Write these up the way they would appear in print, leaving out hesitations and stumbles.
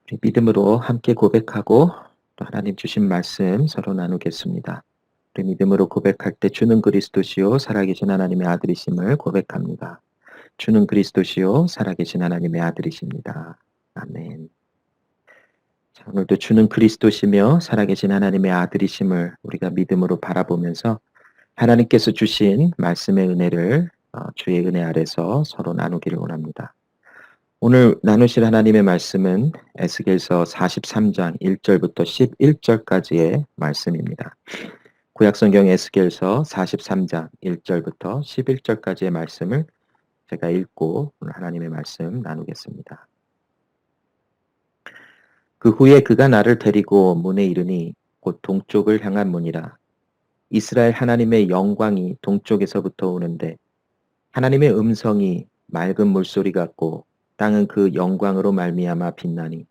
우리 믿음으로 함께 고백하고 또 하나님 주신 말씀 서로 나누겠습니다. 우리 믿음으로 고백할 때 주는 그리스도시요 살아계신 하나님의 아들이심을 고백합니다. 주는 그리스도시요 살아계신 하나님의 아들이십니다. 아멘. 자, 오늘도 주는 그리스도시며 살아계신 하나님의 아들이심을 우리가 믿음으로 바라보면서 하나님께서 주신 말씀의 은혜를 주의 은혜 아래서 서로 나누기를 원합니다. 오늘 나누실 하나님의 말씀은 에스겔서 43장 1절부터 11절까지의 말씀입니다. 구약성경 에스겔서 43장 1절부터 11절까지의 말씀을 제가 읽고 오늘 하나님의 말씀 나누겠습니다. 그 후에 그가 나를 데리고 문에 이르니 곧 동쪽을 향한 문이라. 이스라엘 하나님의 영광이 동쪽에서부터 오는데 하나님의 음성이 맑은 물소리 같고 땅은 그 영광으로 말미암아 빛나니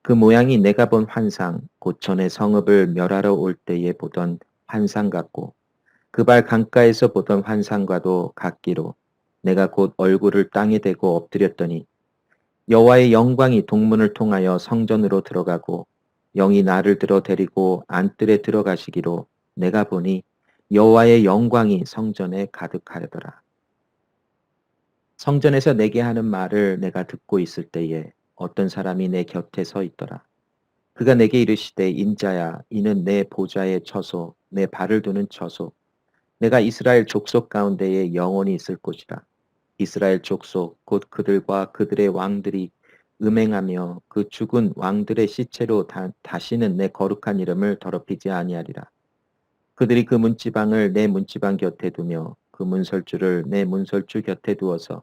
그 모양이 내가 본 환상 곧 전에 성읍을 멸하러 올 때에 보던 환상 같고 그 발 강가에서 보던 환상과도 같기로 내가 곧 얼굴을 땅에 대고 엎드렸더니 여호와의 영광이 동문을 통하여 성전으로 들어가고 영이 나를 들어 데리고 안뜰에 들어가시기로 내가 보니 여호와의 영광이 성전에 가득하더라. 성전에서 내게 하는 말을 내가 듣고 있을 때에 어떤 사람이 내 곁에 서 있더라. 그가 내게 이르시되 인자야 이는 내 보좌의 처소 내 발을 두는 처소 내가 이스라엘 족속 가운데에 영원히 있을 곳이라. 이스라엘 족속 곧 그들과 그들의 왕들이 음행하며 그 죽은 왕들의 시체로 다시는 내 거룩한 이름을 더럽히지 아니하리라. 그들이 그 문지방을 내 문지방 곁에 두며 그 문설주를 내 문설주 곁에 두어서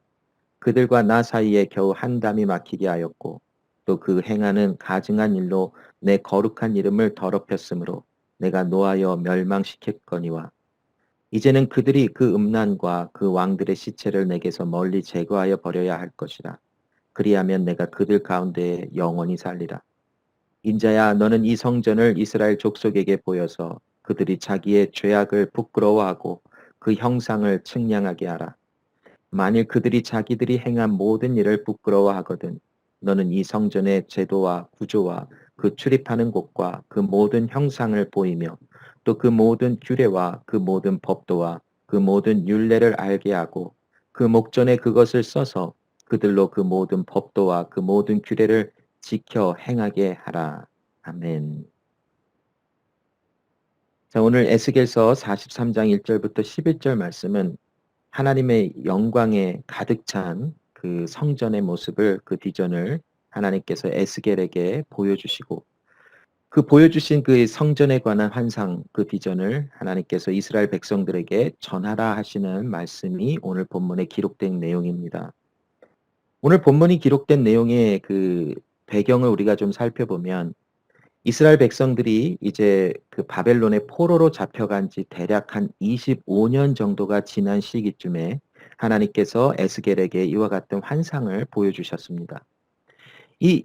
그들과 나 사이에 겨우 한 담이 막히게 하였고 또 그 행하는 가증한 일로 내 거룩한 이름을 더럽혔으므로 내가 노하여 멸망시켰거니와 이제는 그들이 그 음란과 그 왕들의 시체를 내게서 멀리 제거하여 버려야 할 것이라. 그리하면 내가 그들 가운데에 영원히 살리라. 인자야 너는 이 성전을 이스라엘 족속에게 보여서 그들이 자기의 죄악을 부끄러워하고 그 형상을 측량하게 하라. 만일 그들이 자기들이 행한 모든 일을 부끄러워하거든 너는 이 성전의 제도와 구조와 그 출입하는 곳과 그 모든 형상을 보이며 또 그 모든 규례와 그 모든 법도와 그 모든 율례를 알게 하고 그 목전에 그것을 써서 그들로 그 모든 법도와 그 모든 규례를 지켜 행하게 하라. 아멘. 자, 오늘 에스겔서 43장 1절부터 11절 말씀은 하나님의 영광에 가득 찬 그 성전의 모습을 그 비전을 하나님께서 에스겔에게 보여주시고 그 보여주신 그 성전에 관한 환상 그 비전을 하나님께서 이스라엘 백성들에게 전하라 하시는 말씀이 오늘 본문에 기록된 내용입니다. 오늘 본문이 기록된 내용의 그 배경을 우리가 좀 살펴보면 이스라엘 백성들이 이제 그 바벨론의 포로로 잡혀간 지 대략 한 25년 정도가 지난 시기쯤에 하나님께서 에스겔에게 이와 같은 환상을 보여주셨습니다. 이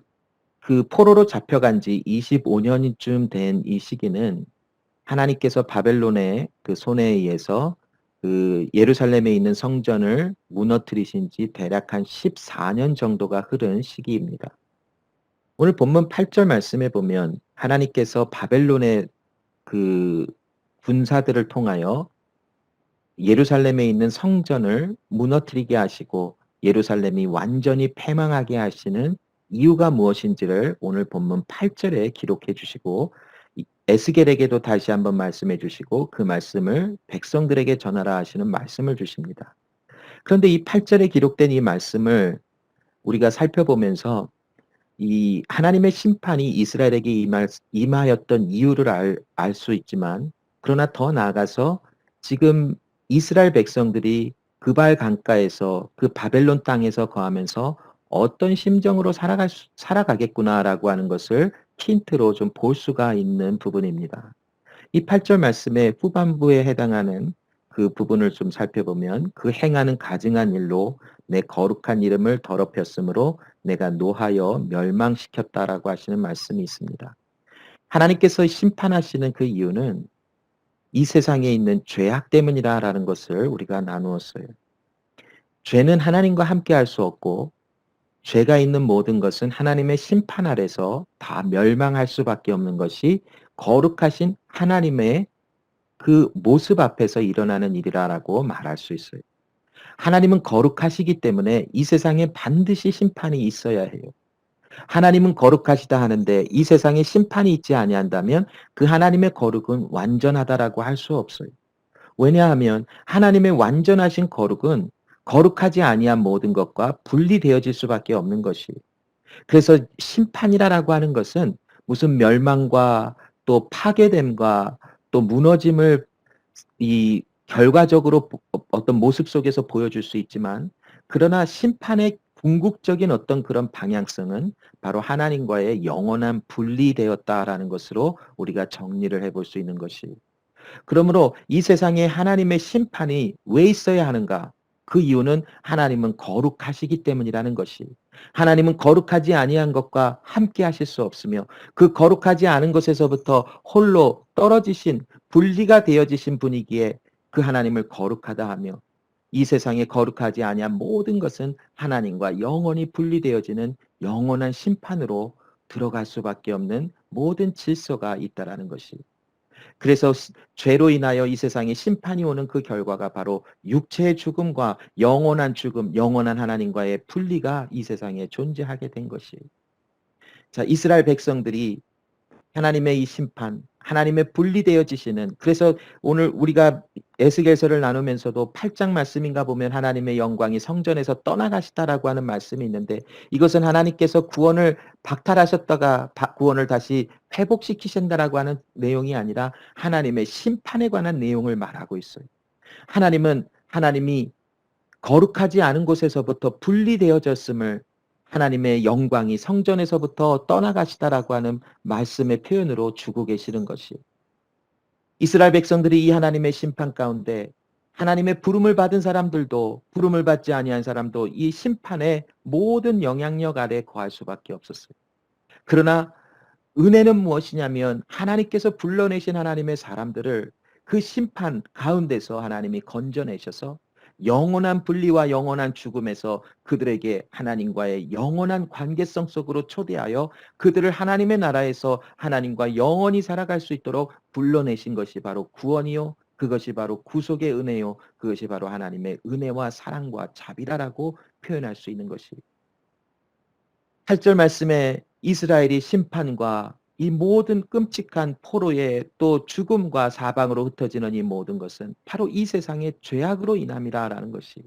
그 포로로 잡혀간 지 25년쯤 된 이 시기는 하나님께서 바벨론의 그 손에 의해서 그 예루살렘에 있는 성전을 무너뜨리신 지 대략 한 14년 정도가 흐른 시기입니다. 오늘 본문 8절 말씀에 보면 하나님께서 바벨론의 그 군사들을 통하여 예루살렘에 있는 성전을 무너뜨리게 하시고 예루살렘이 완전히 패망하게 하시는 이유가 무엇인지를 오늘 본문 8절에 기록해 주시고 에스겔에게도 다시 한번 말씀해 주시고 그 말씀을 백성들에게 전하라 하시는 말씀을 주십니다. 그런데 이 8절에 기록된 이 말씀을 우리가 살펴보면서 이 하나님의 심판이 이스라엘에게 임하였던 이유를 알 수 있지만 그러나 더 나아가서 지금 이스라엘 백성들이 그발 강가에서 그 바벨론 땅에서 거하면서 어떤 심정으로 살아가겠구나라고 하는 것을 힌트로 좀 볼 수가 있는 부분입니다. 이 8절 말씀의 후반부에 해당하는 그 부분을 좀 살펴보면 그 행하는 가증한 일로 내 거룩한 이름을 더럽혔으므로 내가 노하여 멸망시켰다라고 하시는 말씀이 있습니다. 하나님께서 심판하시는 그 이유는 이 세상에 있는 죄악 때문이라는 것을 우리가 나누었어요. 죄는 하나님과 함께 할 수 없고 죄가 있는 모든 것은 하나님의 심판 아래서 다 멸망할 수밖에 없는 것이 거룩하신 하나님의 그 모습 앞에서 일어나는 일이라고 말할 수 있어요. 하나님은 거룩하시기 때문에 이 세상에 반드시 심판이 있어야 해요. 하나님은 거룩하시다 하는데 이 세상에 심판이 있지 아니한다면 그 하나님의 거룩은 완전하다라고 할 수 없어요. 왜냐하면 하나님의 완전하신 거룩은 거룩하지 아니한 모든 것과 분리되어질 수밖에 없는 것이에요. 그래서 심판이라고 하는 것은 무슨 멸망과 또 파괴됨과 또 무너짐을 이 결과적으로 어떤 모습 속에서 보여줄 수 있지만, 그러나 심판의 궁극적인 어떤 그런 방향성은 바로 하나님과의 영원한 분리되었다라는 것으로 우리가 정리를 해볼 수 있는 것이. 그러므로 이 세상에 하나님의 심판이 왜 있어야 하는가? 그 이유는 하나님은 거룩하시기 때문이라는 것이. 하나님은 거룩하지 아니한 것과 함께 하실 수 없으며 그 거룩하지 않은 것에서부터 홀로 떨어지신 분리가 되어지신 분이기에 그 하나님을 거룩하다 하며, 이 세상에 거룩하지 아니한 모든 것은 하나님과 영원히 분리되어지는 영원한 심판으로 들어갈 수밖에 없는 모든 질서가 있다라는 것이. 그래서 죄로 인하여 이 세상에 심판이 오는 그 결과가 바로 육체의 죽음과 영원한 죽음, 영원한 하나님과의 분리가 이 세상에 존재하게 된 것이에요. 자, 이스라엘 백성들이 하나님의 이 심판, 하나님의 분리되어지시는, 그래서 오늘 우리가 에스겔서를 나누면서도 8장 말씀인가 보면 하나님의 영광이 성전에서 떠나가시다라고 하는 말씀이 있는데, 이것은 하나님께서 구원을 박탈하셨다가 구원을 다시 회복시키신다라고 하는 내용이 아니라 하나님의 심판에 관한 내용을 말하고 있어요. 하나님이 거룩하지 않은 곳에서부터 분리되어졌음을, 하나님의 영광이 성전에서부터 떠나가시다라고 하는 말씀의 표현으로 주고 계시는 것이, 이스라엘 백성들이 이 하나님의 심판 가운데 하나님의 부름을 받은 사람들도 부름을 받지 아니한 사람도 이 심판의 모든 영향력 아래 거할 수밖에 없었어요. 그러나 은혜는 무엇이냐면 하나님께서 불러내신 하나님의 사람들을 그 심판 가운데서 하나님이 건져내셔서 영원한 분리와 영원한 죽음에서 그들에게 하나님과의 영원한 관계성 속으로 초대하여 그들을 하나님의 나라에서 하나님과 영원히 살아갈 수 있도록 불러내신 것이 바로 구원이요, 그것이 바로 구속의 은혜요, 그것이 바로 하나님의 은혜와 사랑과 자비라라고 표현할 수 있는 것이. 8절 말씀에 이스라엘이 심판과 이 모든 끔찍한 포로의 또 죽음과 사방으로 흩어지는 이 모든 것은 바로 이 세상의 죄악으로 인함이라라는 것이.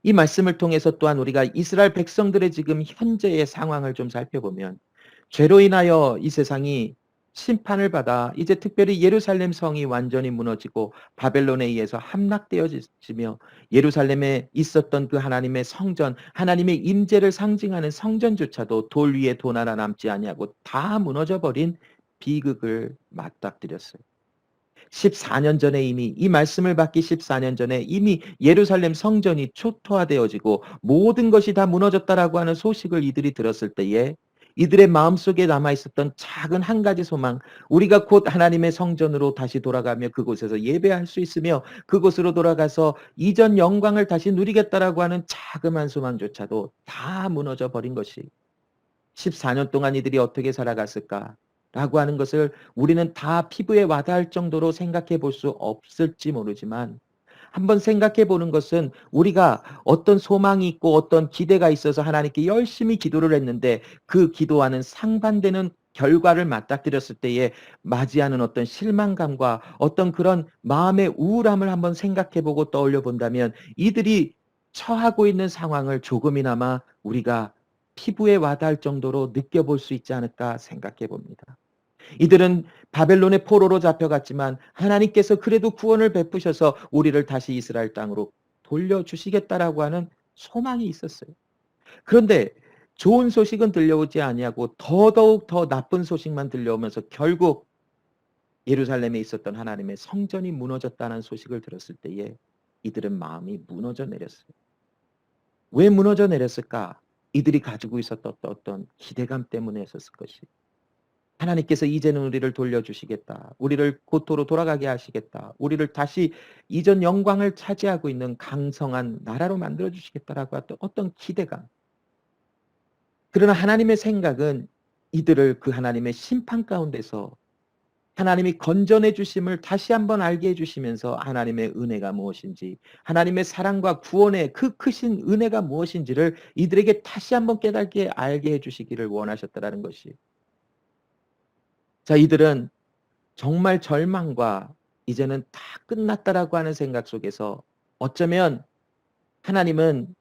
이 말씀을 통해서 또한 우리가 이스라엘 백성들의 지금 현재의 상황을 좀 살펴보면, 죄로 인하여 이 세상이 심판을 받아 이제 특별히 예루살렘 성이 완전히 무너지고 바벨론에 의해서 함락되어지며, 예루살렘에 있었던 그 하나님의 성전, 하나님의 임재를 상징하는 성전조차도 돌 위에 돈 하나 남지 아니하고 다 무너져 버린 비극을 맞닥뜨렸어요. 14년 전에, 이미 이 말씀을 받기 14년 전에 이미 예루살렘 성전이 초토화되어지고 모든 것이 다 무너졌다라고 하는 소식을 이들이 들었을 때에 이들의 마음속에 남아 있었던 작은 한 가지 소망, 우리가 곧 하나님의 성전으로 다시 돌아가며 그곳에서 예배할 수 있으며 그곳으로 돌아가서 이전 영광을 다시 누리겠다라고 하는 자그마한 소망조차도 다 무너져 버린 것이, 14년 동안 이들이 어떻게 살아갔을까? 라고 하는 것을 우리는 다 피부에 와닿을 정도로 생각해 볼 수 없을지 모르지만, 한번 생각해 보는 것은 우리가 어떤 소망이 있고 어떤 기대가 있어서 하나님께 열심히 기도를 했는데 그 기도와는 상반되는 결과를 맞닥뜨렸을 때에 맞이하는 어떤 실망감과 어떤 그런 마음의 우울함을 한번 생각해 보고 떠올려 본다면, 이들이 처하고 있는 상황을 조금이나마 우리가 피부에 와닿을 정도로 느껴볼 수 있지 않을까 생각해 봅니다. 이들은 바벨론의 포로로 잡혀갔지만 하나님께서 그래도 구원을 베푸셔서 우리를 다시 이스라엘 땅으로 돌려주시겠다라고 하는 소망이 있었어요. 그런데 좋은 소식은 들려오지 아니하고 더더욱 더 나쁜 소식만 들려오면서 결국 예루살렘에 있었던 하나님의 성전이 무너졌다는 소식을 들었을 때에 이들은 마음이 무너져 내렸어요. 왜 무너져 내렸을까? 이들이 가지고 있었던 어떤 기대감 때문에였을 것이. 하나님께서 이제는 우리를 돌려주시겠다. 우리를 고토로 돌아가게 하시겠다. 우리를 다시 이전 영광을 차지하고 있는 강성한 나라로 만들어 주시겠다라고 했던 어떤 기대감. 그러나 하나님의 생각은 이들을 그 하나님의 심판 가운데서 하나님이 건전해 주심을 다시 한번 알게 해 주시면서 하나님의 은혜가 무엇인지, 하나님의 사랑과 구원의 그 크신 은혜가 무엇인지를 이들에게 다시 한번 깨닫게 알게 해 주시기를 원하셨다라는 것이. 자, 이들은 정말 절망과 이제는 다 끝났다라고 하는 생각 속에서 어쩌면 하나님은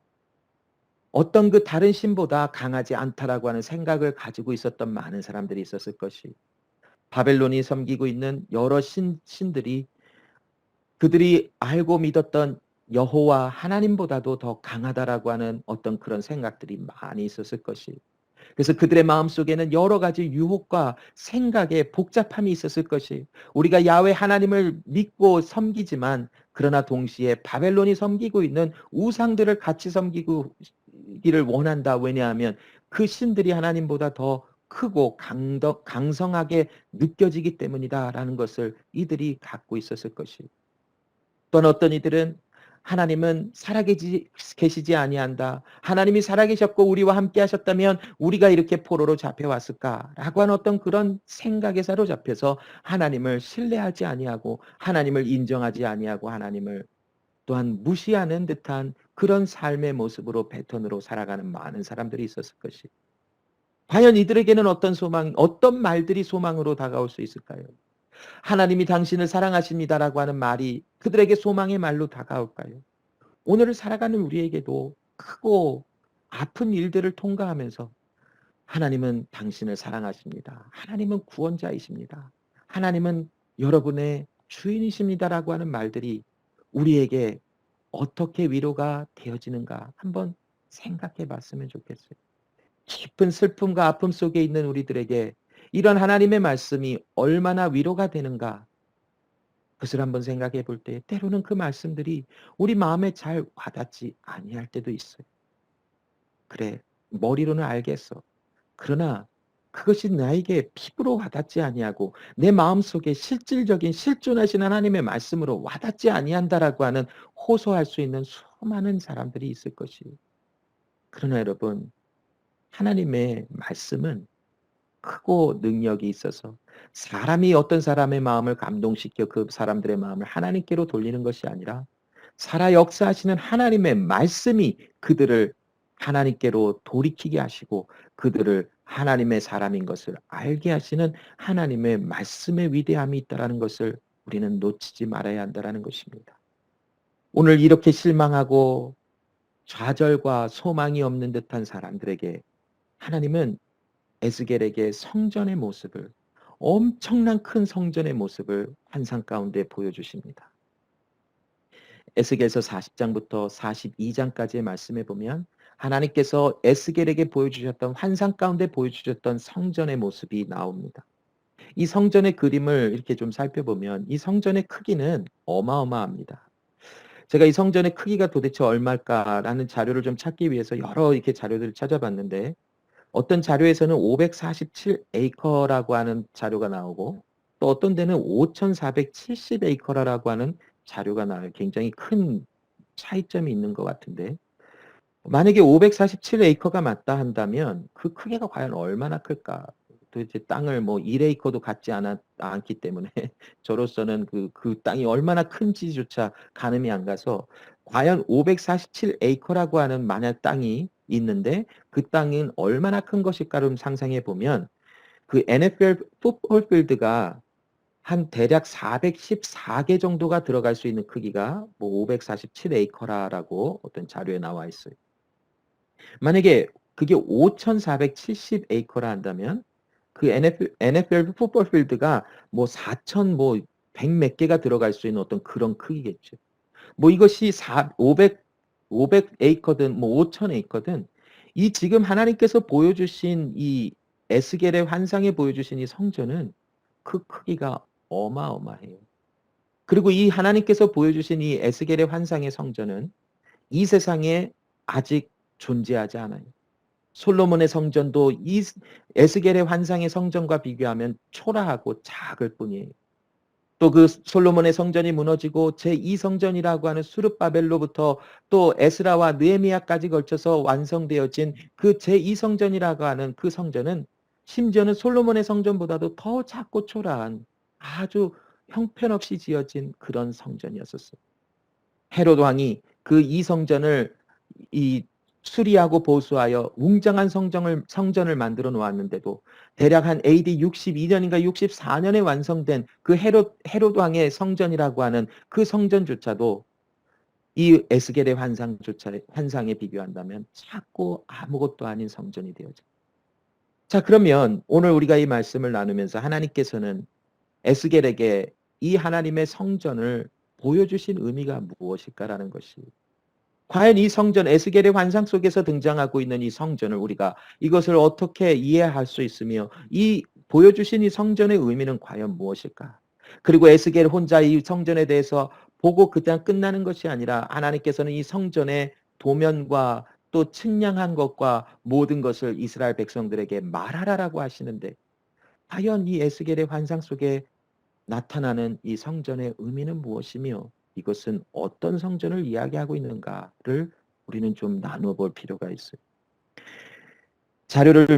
어떤 그 다른 신보다 강하지 않다라고 하는 생각을 가지고 있었던 많은 사람들이 있었을 것이. 바벨론이 섬기고 있는 여러 신들이 그들이 알고 믿었던 여호와 하나님보다도 더 강하다라고 하는 어떤 그런 생각들이 많이 있었을 것이. 그래서 그들의 마음속에는 여러 가지 유혹과 생각의 복잡함이 있었을 것이. 우리가 야훼 하나님을 믿고 섬기지만 그러나 동시에 바벨론이 섬기고 있는 우상들을 같이 섬기기를 원한다. 왜냐하면 그 신들이 하나님보다 더 크고 강성하게 느껴지기 때문이다라는 것을 이들이 갖고 있었을 것이. 또한 어떤 이들은 하나님은 살아계시지 아니한다. 하나님이 살아계셨고 우리와 함께 하셨다면 우리가 이렇게 포로로 잡혀왔을까라고 하는 어떤 그런 생각에 사로잡혀서 하나님을 신뢰하지 아니하고 하나님을 인정하지 아니하고 하나님을 또한 무시하는 듯한 그런 삶의 모습으로 패턴으로 살아가는 많은 사람들이 있었을 것이. 과연 이들에게는 어떤 소망, 어떤 말들이 소망으로 다가올 수 있을까요? 하나님이 당신을 사랑하십니다라고 하는 말이 그들에게 소망의 말로 다가올까요? 오늘을 살아가는 우리에게도 크고 아픈 일들을 통과하면서 하나님은 당신을 사랑하십니다. 하나님은 구원자이십니다. 하나님은 여러분의 주인이십니다라고 하는 말들이 우리에게 어떻게 위로가 되어지는가 한번 생각해 봤으면 좋겠어요. 깊은 슬픔과 아픔 속에 있는 우리들에게 이런 하나님의 말씀이 얼마나 위로가 되는가, 그것을 한번 생각해 볼 때 때로는 그 말씀들이 우리 마음에 잘 와닿지 아니할 때도 있어요. 그래, 머리로는 알겠어. 그러나 그것이 나에게 피부로 와닿지 아니하고 내 마음속에 실질적인 실존하신 하나님의 말씀으로 와닿지 아니한다라고 하는 호소할 수 있는 수많은 사람들이 있을 것이에요. 그러나 여러분, 하나님의 말씀은 크고 능력이 있어서 사람이 어떤 사람의 마음을 감동시켜 그 사람들의 마음을 하나님께로 돌리는 것이 아니라 살아 역사하시는 하나님의 말씀이 그들을 하나님께로 돌이키게 하시고 그들을 하나님의 사람인 것을 알게 하시는 하나님의 말씀의 위대함이 있다는 것을 우리는 놓치지 말아야 한다는 것입니다. 오늘 이렇게 실망하고 좌절과 소망이 없는 듯한 사람들에게 하나님은 에스겔에게 성전의 모습을, 엄청난 큰 성전의 모습을 환상 가운데 보여주십니다. 에스겔서 40장부터 42장까지의 말씀에 보면 하나님께서 에스겔에게 보여주셨던 환상 가운데 보여주셨던 성전의 모습이 나옵니다. 이 성전의 그림을 이렇게 좀 살펴보면 이 성전의 크기는 어마어마합니다. 제가 이 성전의 크기가 도대체 얼마일까라는 자료를 좀 찾기 위해서 여러 이렇게 자료들을 찾아봤는데 어떤 자료에서는 547 에이커라고 하는 자료가 나오고 또 어떤 데는 5,470 에이커라고 하는 자료가 나와요. 굉장히 큰 차이점이 있는 것 같은데 만약에 547 에이커가 맞다 한다면 그 크기가 과연 얼마나 클까? 도대체 땅을 뭐 1 에이커도 갖지 않기 때문에 저로서는 그 땅이 얼마나 큰지조차 가늠이 안 가서 과연 547 에이커라고 하는 만약 땅이 있는데 그 땅은 얼마나 큰 것일까를 상상해 보면 그 NFL 풋볼 필드가 한 대략 414개 정도가 들어갈 수 있는 크기가 뭐 547 에이커라고 어떤 자료에 나와 있어요. 만약에 그게 5,470 에이커라 한다면 그 NFL 풋볼 필드가 뭐 4,000 뭐 100 몇 개가 들어갈 수 있는 어떤 그런 크기겠죠. 뭐 이것이 500 에이커든 뭐 5,000 에이커든 이 지금 하나님께서 보여주신 이 에스겔의 환상에 보여주신 이 성전은 그 크기가 어마어마해요. 그리고 이 하나님께서 보여주신 이 에스겔의 환상의 성전은 이 세상에 아직 존재하지 않아요. 솔로몬의 성전도 이 에스겔의 환상의 성전과 비교하면 초라하고 작을 뿐이에요. 또 그 솔로몬의 성전이 무너지고 제2성전이라고 하는 수르바벨로부터 또 에스라와 느헤미야까지 걸쳐서 완성되어진 그 제2성전이라고 하는 그 성전은 심지어는 솔로몬의 성전보다도 더 작고 초라한 아주 형편없이 지어진 그런 성전이었었어요. 헤롯 왕이 그 이 성전을 이 수리하고 보수하여 웅장한 성전을 만들어 놓았는데도 대략 한 AD 62년인가 64년에 완성된 그 헤롯 왕의 성전이라고 하는 그 성전조차도 이 에스겔의 환상에 비교한다면 작고 아무것도 아닌 성전이 되어져. 자, 그러면 오늘 우리가 이 말씀을 나누면서 하나님께서는 에스겔에게 이 하나님의 성전을 보여주신 의미가 무엇일까라는 것이, 과연 이 성전, 에스겔의 환상 속에서 등장하고 있는 이 성전을 우리가 이것을 어떻게 이해할 수 있으며 이 보여주신 이 성전의 의미는 과연 무엇일까? 그리고 에스겔 혼자 이 성전에 대해서 보고 그냥 끝나는 것이 아니라 하나님께서는 이 성전의 도면과 또 측량한 것과 모든 것을 이스라엘 백성들에게 말하라라고 하시는데, 과연 이 에스겔의 환상 속에 나타나는 이 성전의 의미는 무엇이며 이것은 어떤 성전을 이야기하고 있는가를 우리는 좀 나누어 볼 필요가 있어요.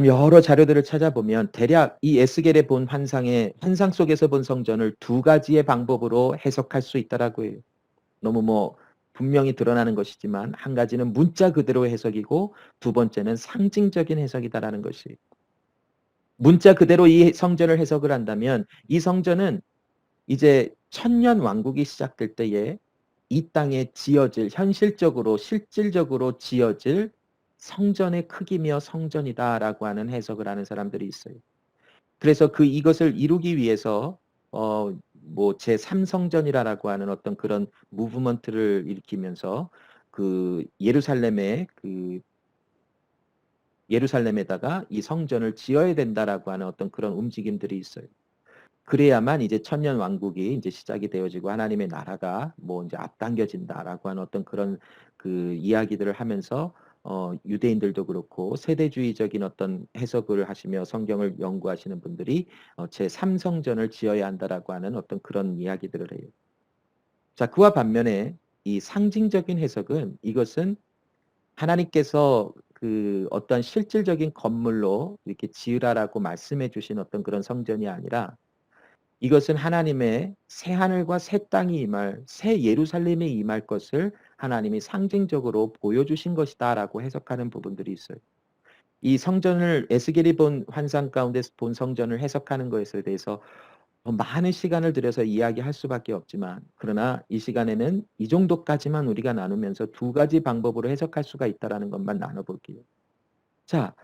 여러 자료들을 찾아보면 대략 이 에스겔의 본 환상 속에서 본 성전을 두 가지의 방법으로 해석할 수 있다라고 해요. 너무 분명히 드러나는 것이지만 한 가지는 문자 그대로 해석이고 두 번째는 상징적인 해석이다라는 것이. 문자 그대로 이 성전을 해석을 한다면 이 성전은 이제 천년 왕국이 시작될 때에 이 땅에 현실적으로 실질적으로 지어질 성전의 크기며 성전이다라고 하는 해석을 하는 사람들이 있어요. 그래서 이것을 이루기 위해서 제3성전이라고 하는 어떤 그런 무브먼트를 일으키면서 그 예루살렘에다가 이 성전을 지어야 된다라고 하는 어떤 그런 움직임들이 있어요. 그래야만 이제 천년 왕국이 이제 시작이 되어지고 하나님의 나라가 이제 앞당겨진다라고 하는 어떤 그런 그 이야기들을 하면서 유대인들도 그렇고 세대주의적인 어떤 해석을 하시며 성경을 연구하시는 분들이 제3성전을 지어야 한다라고 하는 어떤 그런 이야기들을 해요. 자, 그와 반면에 이 상징적인 해석은 이것은 하나님께서 그 어떤 실질적인 건물로 이렇게 지으라라고 말씀해 주신 어떤 그런 성전이 아니라 이것은 하나님의 새 하늘과 새 땅이 새 예루살렘이 임할 것을 하나님이 상징적으로 보여주신 것이다라고 해석하는 부분들이 있어요. 이 성전을 에스겔이 본 환상 가운데 본 성전을 해석하는 것에 대해서 많은 시간을 들여서 이야기할 수밖에 없지만, 그러나 이 시간에는 이 정도까지만 우리가 나누면서 두 가지 방법으로 해석할 수가 있다라는 것만 나눠볼게요. 자,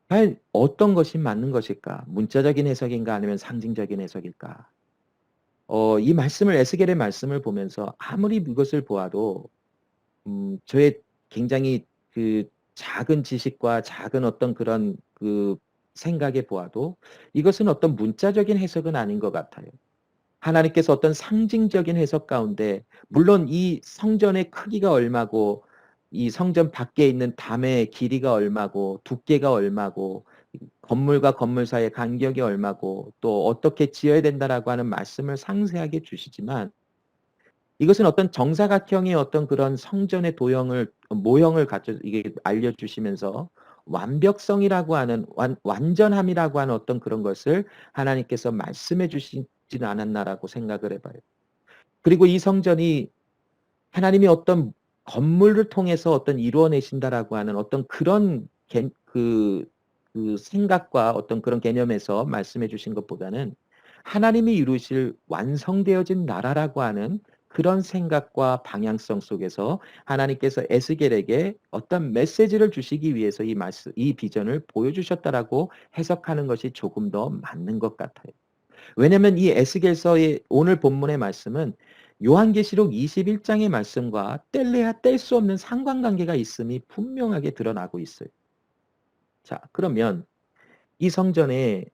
과연 어떤 것이 맞는 것일까? 문자적인 해석인가 아니면 상징적인 해석일까? 이 말씀을 에스겔의 말씀을 보면서 아무리 이것을 보아도 저의 굉장히 그 작은 지식과 작은 어떤 그런 그 생각에 보아도 이것은 어떤 문자적인 해석은 아닌 것 같아요. 하나님께서 어떤 상징적인 해석 가운데, 물론 이 성전의 크기가 얼마고 이 성전 밖에 있는 담의 길이가 얼마고 두께가 얼마고 건물과 건물 사이의 간격이 얼마고 또 어떻게 지어야 된다라고 하는 말씀을 상세하게 주시지만, 이것은 어떤 정사각형의 어떤 그런 성전의 모형을 갖춰 이게 알려주시면서 완벽성이라고 하는 완전함이라고 하는 어떤 그런 것을 하나님께서 말씀해 주시지는 않았나라고 생각을 해봐요. 그리고 이 성전이 하나님이 어떤 건물을 통해서 어떤 이루어내신다라고 하는 어떤 그런 그 생각과 어떤 그런 개념에서 말씀해 주신 것보다는 하나님이 이루실 완성되어진 나라라고 하는 그런 생각과 방향성 속에서 하나님께서 에스겔에게 어떤 메시지를 주시기 위해서 이 비전을 보여주셨다라고 해석하는 것이 조금 더 맞는 것 같아요. 왜냐하면 이 에스겔서의 오늘 본문의 말씀은 요한계시록 21장의 말씀과 뗄래야 뗄 수 없는 상관관계가 있음이 분명하게 드러나고 있어요. 자, 그러면 이 성전에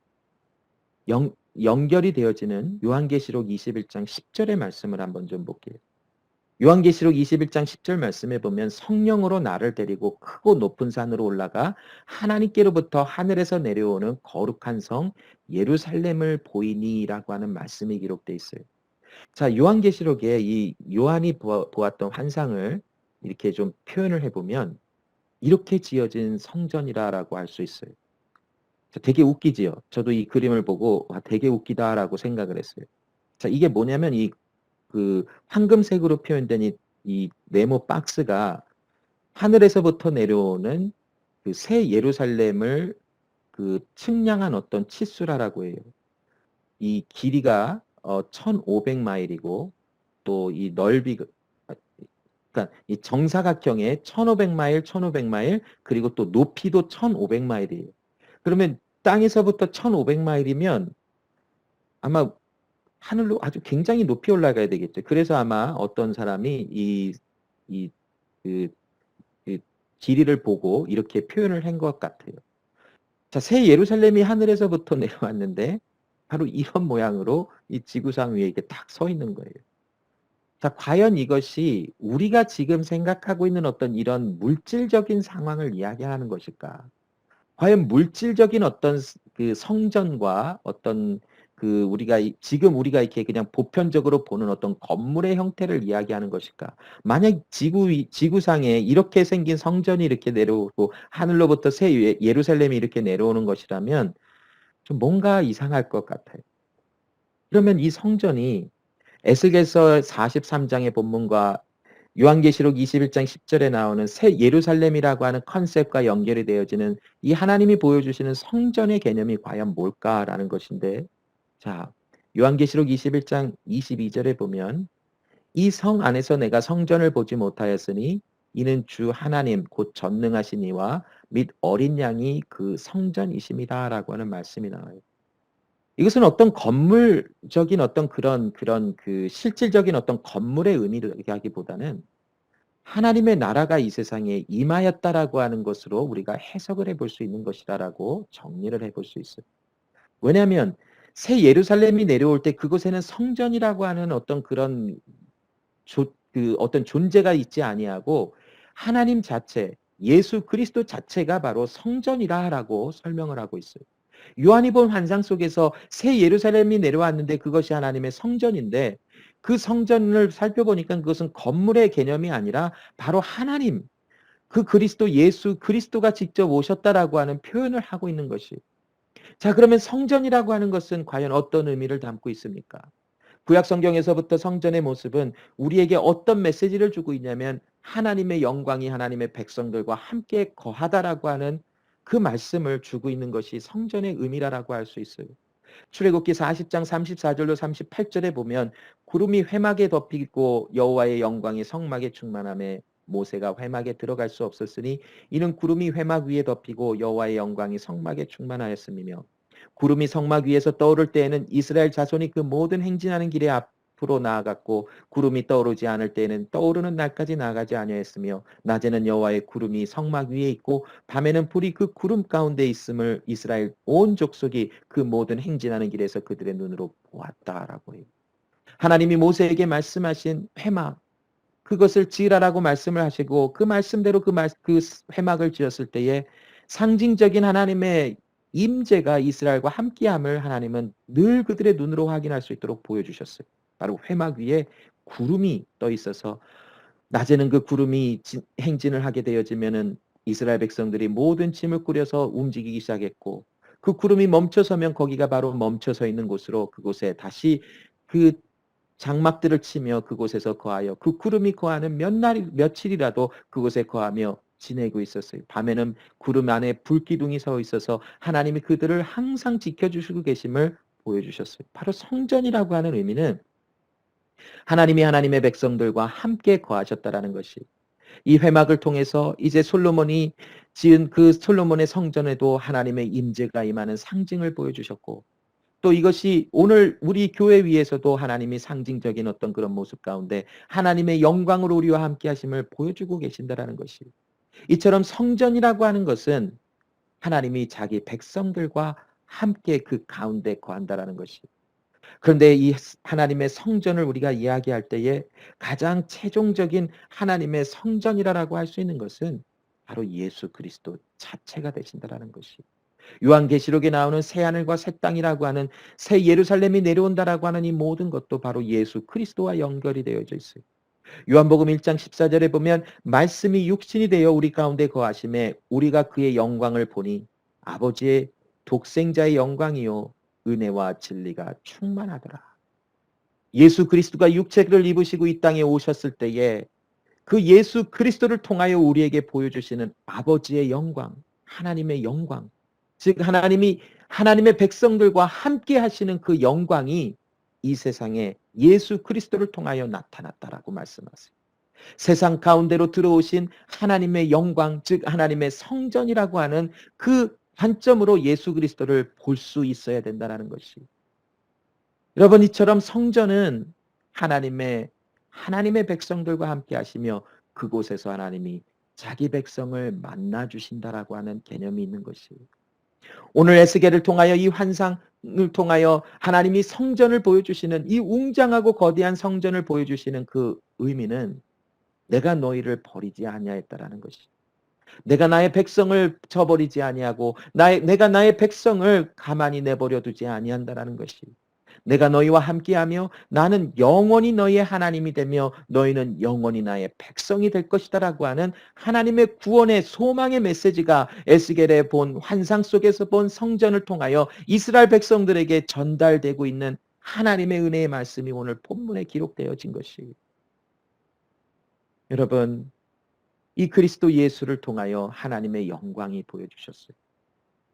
연결이 되어지는 요한계시록 21장 10절의 말씀을 한번 좀 볼게요. 요한계시록 21장 10절 말씀에 보면 성령으로 나를 데리고 크고 높은 산으로 올라가 하나님께로부터 하늘에서 내려오는 거룩한 성 예루살렘을 보이니라고 하는 말씀이 기록되어 있어요. 자, 요한계시록에 이 요한이 보았던 환상을 이렇게 좀 표현을 해보면 이렇게 지어진 성전이라고 할 수 있어요. 자, 되게 웃기지요. 저도 이 그림을 보고 와, 되게 웃기다라고 생각을 했어요. 자, 이게 뭐냐면 이 그 황금색으로 표현된 이 네모 박스가 하늘에서부터 내려오는 그 새 예루살렘을 그 측량한 어떤 치수라고 해요. 이 길이가 1,500마일이고 또 이 넓이가 그러니까 이 정사각형의 1,500마일, 1,500마일 그리고 또 높이도 1,500마일이에요. 그러면 땅에서부터 1,500마일이면 아마 하늘로 아주 굉장히 높이 올라가야 되겠죠. 그래서 아마 어떤 사람이 이, 그, 그 길이를 보고 이렇게 표현을 한 것 같아요. 자, 새 예루살렘이 하늘에서부터 내려왔는데 바로 이런 모양으로 이 지구상 위에 이렇게 딱 서 있는 거예요. 자, 과연 이것이 우리가 지금 생각하고 있는 어떤 이런 물질적인 상황을 이야기하는 것일까? 과연 물질적인 어떤 그 성전과 어떤 그 우리가 지금 우리가 이렇게 그냥 보편적으로 보는 어떤 건물의 형태를 이야기하는 것일까? 만약 지구상에 이렇게 생긴 성전이 이렇게 내려오고 하늘로부터 새 예루살렘이 이렇게 내려오는 것이라면 좀 뭔가 이상할 것 같아요. 그러면 이 성전이 에스겔서 43장의 본문과 요한계시록 21장 10절에 나오는 새 예루살렘이라고 하는 컨셉과 연결이 되어지는 이 하나님이 보여주시는 성전의 개념이 과연 뭘까라는 것인데, 자, 요한계시록 21장 22절에 보면 이 성 안에서 내가 성전을 보지 못하였으니 이는 주 하나님 곧 전능하신 이와 및 어린 양이 그 성전이심이다라고 하는 말씀이 나와요. 이것은 어떤 건물적인 어떤 그런 그 실질적인 어떤 건물의 의미를 얘기하기보다는 하나님의 나라가 이 세상에 임하였다라고 하는 것으로 우리가 해석을 해볼 수 있는 것이다라고 정리를 해볼 수 있어요. 왜냐하면 새 예루살렘이 내려올 때 그곳에는 성전이라고 하는 어떤 그런 그 어떤 존재가 있지 아니하고 하나님 자체, 예수 그리스도 자체가 바로 성전이라라고 설명을 하고 있어요. 요한이 본 환상 속에서 새 예루살렘이 내려왔는데 그것이 하나님의 성전인데 그 성전을 살펴보니까 그것은 건물의 개념이 아니라 바로 하나님, 그 그리스도 예수 그리스도가 직접 오셨다라고 하는 표현을 하고 있는 것이. 자, 그러면 성전이라고 하는 것은 과연 어떤 의미를 담고 있습니까? 구약 성경에서부터 성전의 모습은 우리에게 어떤 메시지를 주고 있냐면 하나님의 영광이 하나님의 백성들과 함께 거하다라고 하는 그 말씀을 주고 있는 것이 성전의 의미라고 할 수 있어요. 출애굽기 40장 34절로 38절에 보면 구름이 회막에 덮이고 여호와의 영광이 성막에 충만함에 모세가 회막에 들어갈 수 없었으니 이는 구름이 회막 위에 덮이고 여호와의 영광이 성막에 충만하였음이며 구름이 성막 위에서 떠오를 때에는 이스라엘 자손이 그 모든 행진하는 길에 앞으로 나아갔고 구름이 떠오르지 않을 때에는 떠오르는 날까지 나아가지 아니하였으며 낮에는 여호와의 구름이 성막 위에 있고 밤에는 불이 그 구름 가운데 있음을 이스라엘 온 족속이 그 모든 행진하는 길에서 그들의 눈으로 보았다라고 해요. 하나님이 모세에게 말씀하신 회막 그것을 지으라라고 말씀을 하시고 그 말씀대로 그 회막을 지었을 때에 상징적인 하나님의 임재가 이스라엘과 함께함을 하나님은 늘 그들의 눈으로 확인할 수 있도록 보여주셨어요. 바로 회막 위에 구름이 떠 있어서 낮에는 그 구름이 행진을 하게 되어지면은 이스라엘 백성들이 모든 짐을 꾸려서 움직이기 시작했고 그 구름이 멈춰서면 거기가 바로 멈춰서 있는 곳으로 그곳에 다시 그 장막들을 치며 그곳에서 거하여 그 구름이 거하는 며칠이라도 그곳에 거하며 지내고 있었어요. 밤에는 구름 안에 불기둥이 서 있어서 하나님이 그들을 항상 지켜주시고 계심을 보여주셨어요. 바로 성전이라고 하는 의미는 하나님이 하나님의 백성들과 함께 거하셨다라는 것이 이 회막을 통해서 이제 솔로몬이 지은 그 솔로몬의 성전에도 하나님의 임재가 임하는 상징을 보여주셨고 또 이것이 오늘 우리 교회 위에서도 하나님이 상징적인 어떤 그런 모습 가운데 하나님의 영광으로 우리와 함께 하심을 보여주고 계신다라는 것이 이처럼 성전이라고 하는 것은 하나님이 자기 백성들과 함께 그 가운데 거한다라는 것이 그런데 이 하나님의 성전을 우리가 이야기할 때에 가장 최종적인 하나님의 성전이라고 할 수 있는 것은 바로 예수 그리스도 자체가 되신다라는 것이. 요한계시록에 나오는 새 하늘과 새 땅이라고 하는 새 예루살렘이 내려온다라고 하는 이 모든 것도 바로 예수 그리스도와 연결이 되어져 있어요. 요한복음 1장 14절에 보면 말씀이 육신이 되어 우리 가운데 거하심에 우리가 그의 영광을 보니 아버지의 독생자의 영광이요 은혜와 진리가 충만하더라. 예수 그리스도가 육체를 입으시고 이 땅에 오셨을 때에 그 예수 그리스도를 통하여 우리에게 보여주시는 아버지의 영광, 하나님의 영광, 즉 하나님의 백성들과 함께 하시는 그 영광이 이 세상에 예수 그리스도를 통하여 나타났다라고 말씀하세요. 세상 가운데로 들어오신 하나님의 영광, 즉 하나님의 성전이라고 하는 그 관점으로 예수 그리스도를 볼 수 있어야 된다는 것이. 여러분, 이처럼 성전은 하나님의 백성들과 함께 하시며 그곳에서 하나님이 자기 백성을 만나 주신다라고 하는 개념이 있는 것이. 오늘 에스겔을 통하여 이 환상을 통하여 하나님이 성전을 보여주시는 이 웅장하고 거대한 성전을 보여주시는 그 의미는 내가 너희를 버리지 아니하였다라는 것이. 내가 나의 백성을 저버리지 아니하고 내가 나의 백성을 가만히 내버려 두지 아니한다라는 것이. 내가 너희와 함께하며 나는 영원히 너희의 하나님이 되며 너희는 영원히 나의 백성이 될 것이다라고 하는 하나님의 구원의 소망의 메시지가 에스겔의 본 환상 속에서 본 성전을 통하여 이스라엘 백성들에게 전달되고 있는 하나님의 은혜의 말씀이 오늘 본문에 기록되어진 것이. 여러분, 이 그리스도 예수를 통하여 하나님의 영광이 보여주셨어요.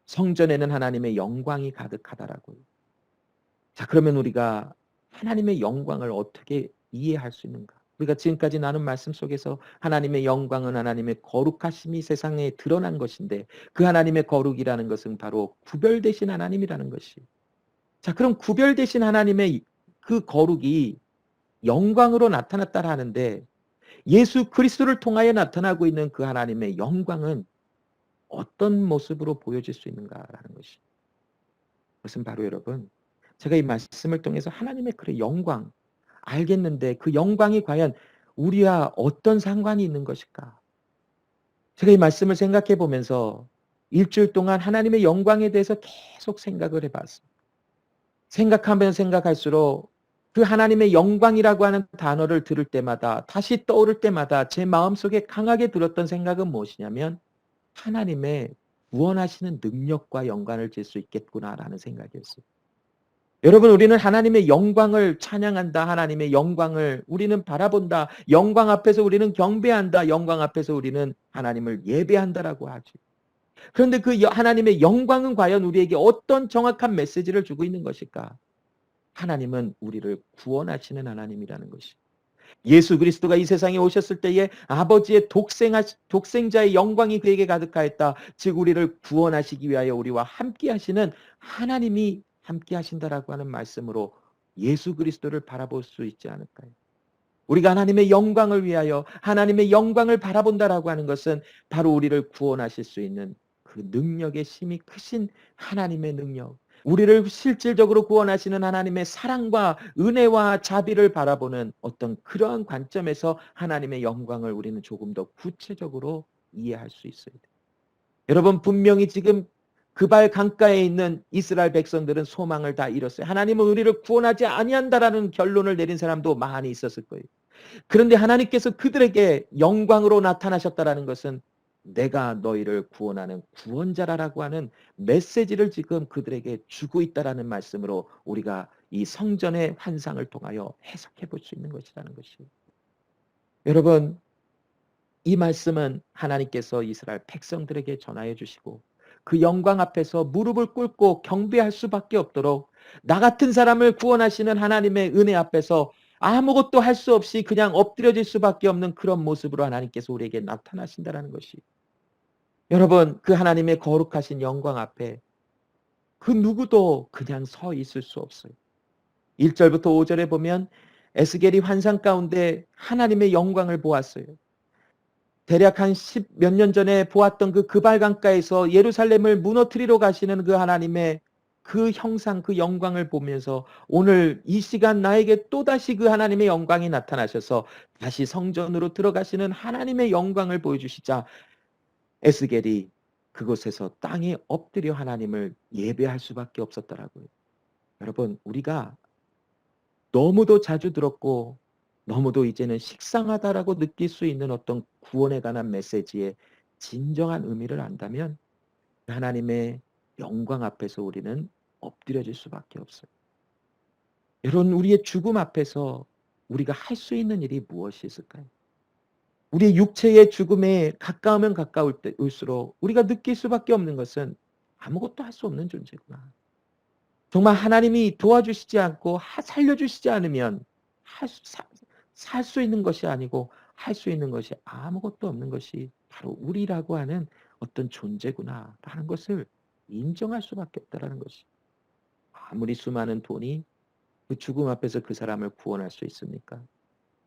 성전에는 하나님의 영광이 가득하다라고요. 자, 그러면 우리가 하나님의 영광을 어떻게 이해할 수 있는가? 우리가 지금까지 나눈 말씀 속에서 하나님의 영광은 하나님의 거룩하심이 세상에 드러난 것인데 그 하나님의 거룩이라는 것은 바로 구별되신 하나님이라는 것이. 자, 그럼 구별되신 하나님의 그 거룩이 영광으로 나타났다 하는데 예수 그리스도를 통하여 나타나고 있는 그 하나님의 영광은 어떤 모습으로 보여질 수 있는가라는 것이. 그것은 바로 여러분, 제가 이 말씀을 통해서 하나님의 그 영광 알겠는데 그 영광이 과연 우리와 어떤 상관이 있는 것일까? 제가 이 말씀을 생각해 보면서 일주일 동안 하나님의 영광에 대해서 계속 생각을 해봤습니다. 생각하면 생각할수록 그 하나님의 영광이라고 하는 단어를 들을 때마다 다시 떠오를 때마다 제 마음속에 강하게 들었던 생각은 무엇이냐면 하나님의 구원하시는 능력과 연관을 질 수 있겠구나라는 생각이었어요. 여러분, 우리는 하나님의 영광을 찬양한다. 하나님의 영광을 우리는 바라본다. 영광 앞에서 우리는 경배한다. 영광 앞에서 우리는 하나님을 예배한다라고 하지. 그런데 그 하나님의 영광은 과연 우리에게 어떤 정확한 메시지를 주고 있는 것일까? 하나님은 우리를 구원하시는 하나님이라는 것이. 예수 그리스도가 이 세상에 오셨을 때에 아버지의 독생자의 영광이 그에게 가득하였다. 즉 우리를 구원하시기 위하여 우리와 함께 하시는 하나님이 함께 하신다라고 하는 말씀으로 예수 그리스도를 바라볼 수 있지 않을까요? 우리가 하나님의 영광을 위하여 하나님의 영광을 바라본다라고 하는 것은 바로 우리를 구원하실 수 있는 그 능력의 심이 크신 하나님의 능력, 우리를 실질적으로 구원하시는 하나님의 사랑과 은혜와 자비를 바라보는 어떤 그러한 관점에서 하나님의 영광을 우리는 조금 더 구체적으로 이해할 수 있어야 돼요. 여러분, 분명히 지금 그발 강가에 있는 이스라엘 백성들은 소망을 다 잃었어요. 하나님은 우리를 구원하지 아니한다라는 결론을 내린 사람도 많이 있었을 거예요. 그런데 하나님께서 그들에게 영광으로 나타나셨다라는 것은 내가 너희를 구원하는 구원자라고 하는 메시지를 지금 그들에게 주고 있다라는 말씀으로 우리가 이 성전의 환상을 통하여 해석해 볼 수 있는 것이라는 것이에요. 여러분, 이 말씀은 하나님께서 이스라엘 백성들에게 전하여 주시고 그 영광 앞에서 무릎을 꿇고 경배할 수밖에 없도록 나 같은 사람을 구원하시는 하나님의 은혜 앞에서 아무것도 할 수 없이 그냥 엎드려질 수밖에 없는 그런 모습으로 하나님께서 우리에게 나타나신다는 것이. 여러분, 그 하나님의 거룩하신 영광 앞에 그 누구도 그냥 서 있을 수 없어요. 1절부터 5절에 보면 에스겔이 환상 가운데 하나님의 영광을 보았어요. 대략 한 10 몇 년 전에 보았던 그 그발 강가에서 예루살렘을 무너뜨리러 가시는 그 하나님의 그 형상, 그 영광을 보면서 오늘 이 시간 나에게 또다시 그 하나님의 영광이 나타나셔서 다시 성전으로 들어가시는 하나님의 영광을 보여주시자 에스겔이 그곳에서 땅에 엎드려 하나님을 예배할 수밖에 없었더라고요. 여러분, 우리가 너무도 자주 들었고 너무도 이제는 식상하다라고 느낄 수 있는 어떤 구원에 관한 메시지의 진정한 의미를 안다면 하나님의 영광 앞에서 우리는 엎드려질 수밖에 없어요. 여러분, 우리의 죽음 앞에서 우리가 할 수 있는 일이 무엇이 있을까요? 우리의 육체의 죽음에 가까우면 가까울수록 우리가 느낄 수밖에 없는 것은 아무것도 할 수 없는 존재구나. 정말 하나님이 도와주시지 않고 살려주시지 않으면 살 수 있는 것이 아니고 할 수 있는 것이 아무것도 없는 것이 바로 우리라고 하는 어떤 존재구나라는 것을 인정할 수밖에 없다라는 것이. 아무리 수많은 돈이 그 죽음 앞에서 그 사람을 구원할 수 있습니까?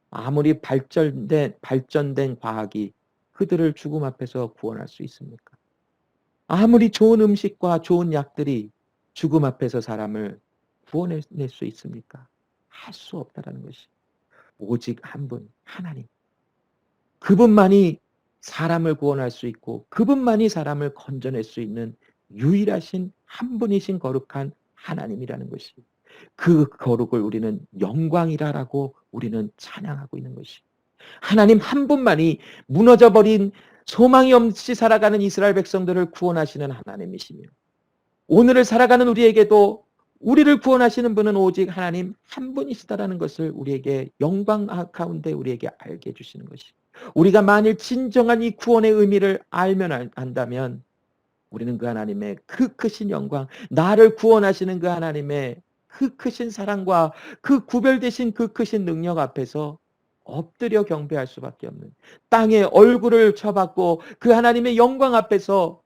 아무리 발전된 과학이 그들을 죽음 앞에서 구원할 수 있습니까? 아무리 좋은 음식과 좋은 약들이 죽음 앞에서 사람을 구원해낼 수 있습니까? 할 수 없다라는 것이. 오직 한 분, 하나님. 그분만이 사람을 구원할 수 있고 그분만이 사람을 건져낼 수 있는 유일하신 한 분이신 거룩한 하나님이라는 것이. 그 거룩을 우리는 영광이라라고 우리는 찬양하고 있는 것이. 하나님 한 분만이 무너져버린 소망이 없이 살아가는 이스라엘 백성들을 구원하시는 하나님이시며 오늘을 살아가는 우리에게도 우리를 구원하시는 분은 오직 하나님 한 분이시다라는 것을 우리에게 영광 가운데 우리에게 알게 해주시는 것이. 우리가 만일 진정한 이 구원의 의미를 알면 안다면 우리는 그 하나님의 그 크신 영광, 나를 구원하시는 그 하나님의 그 크신 사랑과 그 구별되신 그 크신 능력 앞에서 엎드려 경배할 수밖에 없는, 땅에 얼굴을 쳐박고 그 하나님의 영광 앞에서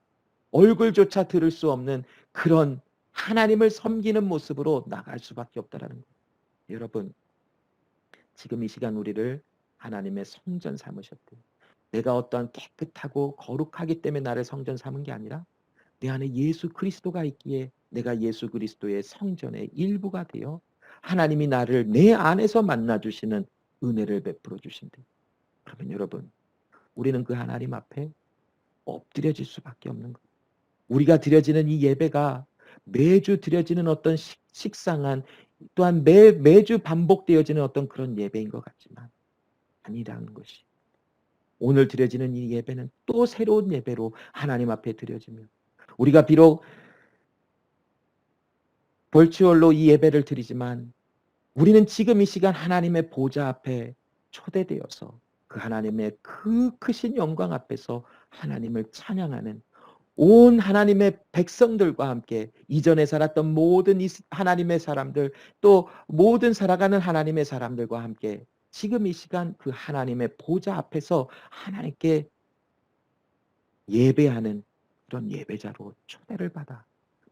얼굴조차 들을 수 없는 그런 하나님을 섬기는 모습으로 나갈 수밖에 없다라는 거예요. 여러분, 지금 이 시간 우리를 하나님의 성전 삼으셨대요. 내가 어떠한 깨끗하고 거룩하기 때문에 나를 성전 삼은 게 아니라 내 안에 예수 그리스도가 있기에 내가 예수 그리스도의 성전의 일부가 되어 하나님이 나를 내 안에서 만나주시는 은혜를 베풀어 주신대. 그러면 여러분, 우리는 그 하나님 앞에 엎드려질 수밖에 없는 거예요. 우리가 드려지는 이 예배가 매주 드려지는 어떤 식상한, 또한 매주 반복되어지는 어떤 그런 예배인 것 같지만 아니라는 것이. 오늘 드려지는 이 예배는 또 새로운 예배로 하나님 앞에 드려지며 우리가 비록 벌추얼로 이 예배를 드리지만 우리는 지금 이 시간 하나님의 보좌 앞에 초대되어서 그 하나님의 그 크신 영광 앞에서 하나님을 찬양하는 온 하나님의 백성들과 함께 이전에 살았던 모든 하나님의 사람들, 또 모든 살아가는 하나님의 사람들과 함께 지금 이 시간 그 하나님의 보좌 앞에서 하나님께 예배하는 그런 예배자로 초대를 받아,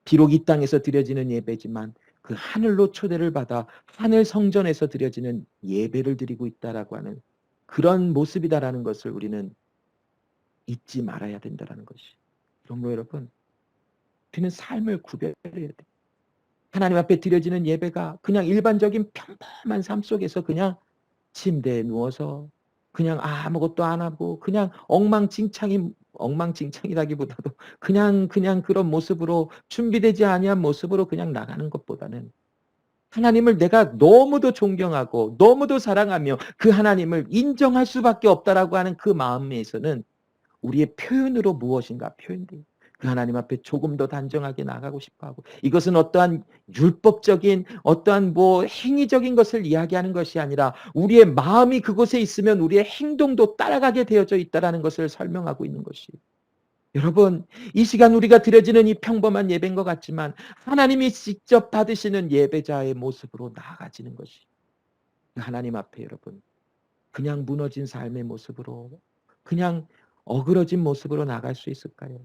비록 이 땅에서 드려지는 예배지만 그 하늘로 초대를 받아 하늘 성전에서 드려지는 예배를 드리고 있다라고 하는 그런 모습이다라는 것을 우리는 잊지 말아야 된다라는 것이. 그러므로 여러분, 우리는 삶을 구별해야 돼. 하나님 앞에 드려지는 예배가 그냥 일반적인 평범한 삶 속에서 그냥 침대에 누워서 그냥 아무것도 안 하고 그냥 엉망진창이라기보다도 그냥 그런 모습으로 준비되지 아니한 모습으로 그냥 나가는 것보다는 하나님을 내가 너무도 존경하고 너무도 사랑하며 그 하나님을 인정할 수밖에 없다라고 하는 그 마음에서는 우리의 표현으로 무엇인가 표현돼요. 그 하나님 앞에 조금 더 단정하게 나가고 싶어하고, 이것은 어떠한 율법적인 어떠한 행위적인 것을 이야기하는 것이 아니라 우리의 마음이 그곳에 있으면 우리의 행동도 따라가게 되어져 있다라는 것을 설명하고 있는 것이. 여러분, 이 시간 우리가 드려지는 이 평범한 예배인 것 같지만 하나님이 직접 받으시는 예배자의 모습으로 나아가지는 것이. 하나님 앞에 여러분, 그냥 무너진 삶의 모습으로, 그냥 어그러진 모습으로 나갈 수 있을까요?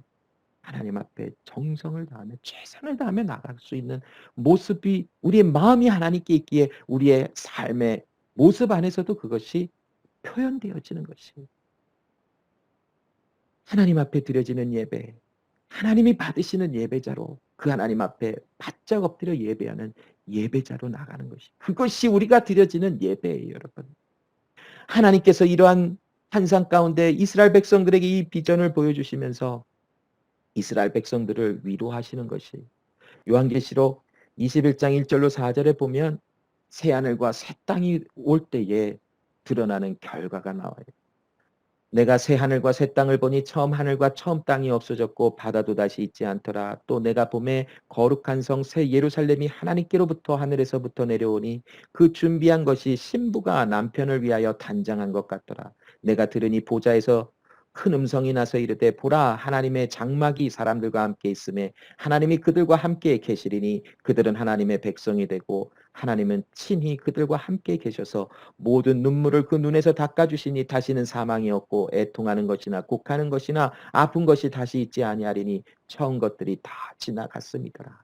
하나님 앞에 정성을 다하며 최선을 다하며 나갈 수 있는 모습이, 우리의 마음이 하나님께 있기에 우리의 삶의 모습 안에서도 그것이 표현되어지는 것이. 하나님 앞에 드려지는 예배, 하나님이 받으시는 예배자로 그 하나님 앞에 바짝 엎드려 예배하는 예배자로 나가는 것이 그것이 우리가 드려지는 예배예요, 여러분. 하나님께서 이러한 환상 가운데 이스라엘 백성들에게 이 비전을 보여주시면서 이스라엘 백성들을 위로하시는 것이 요한계시록 21장 1절로 4절에 보면 새하늘과 새 땅이 올 때에 드러나는 결과가 나와요. 내가 새 하늘과 새 땅을 보니 처음 하늘과 처음 땅이 없어졌고 바다도 다시 있지 않더라. 또 내가 봄에 거룩한 성 새 예루살렘이 하나님께로부터 하늘에서부터 내려오니 그 준비한 것이 신부가 남편을 위하여 단장한 것 같더라. 내가 들으니 보좌에서 큰 음성이 나서 이르되 보라 하나님의 장막이 사람들과 함께 있음에 하나님이 그들과 함께 계시리니 그들은 하나님의 백성이 되고 하나님은 친히 그들과 함께 계셔서 모든 눈물을 그 눈에서 닦아주시니 다시는 사망이 없고 애통하는 것이나 곡하는 것이나 아픈 것이 다시 있지 아니하리니 처음 것들이 다 지나갔음이더라.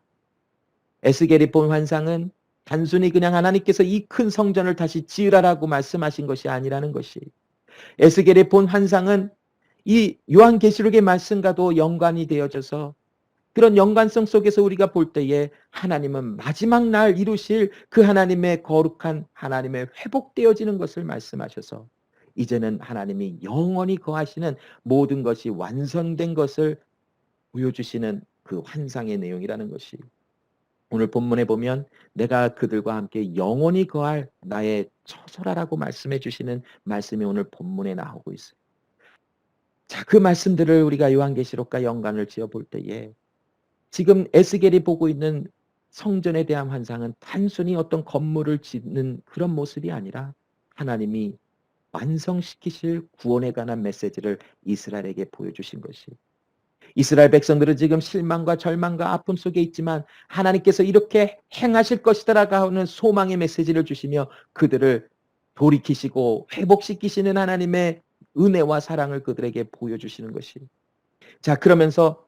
에스겔이 본 환상은 단순히 그냥 하나님께서 이 큰 성전을 다시 지으라라고 말씀하신 것이 아니라는 것이 에스겔이 본 환상은 이 요한계시록의 말씀과도 연관이 되어져서 그런 연관성 속에서 우리가 볼 때에 하나님은 마지막 날 이루실 그 하나님의 거룩한 하나님의 회복되어지는 것을 말씀하셔서 이제는 하나님이 영원히 거하시는 모든 것이 완성된 것을 보여주시는 그 환상의 내용이라는 것이 오늘 본문에 보면 내가 그들과 함께 영원히 거할 나의 처소라라고 말씀해 주시는 말씀이 오늘 본문에 나오고 있어요. 자, 그 말씀들을 우리가 요한계시록과 연관을 지어 볼 때에 지금 에스겔이 보고 있는 성전에 대한 환상은 단순히 어떤 건물을 짓는 그런 모습이 아니라 하나님이 완성시키실 구원에 관한 메시지를 이스라엘에게 보여주신 것이 이스라엘 백성들은 지금 실망과 절망과 아픔 속에 있지만 하나님께서 이렇게 행하실 것이다라고 하는 소망의 메시지를 주시며 그들을 돌이키시고 회복시키시는 하나님의 은혜와 사랑을 그들에게 보여주시는 것이 자 그러면서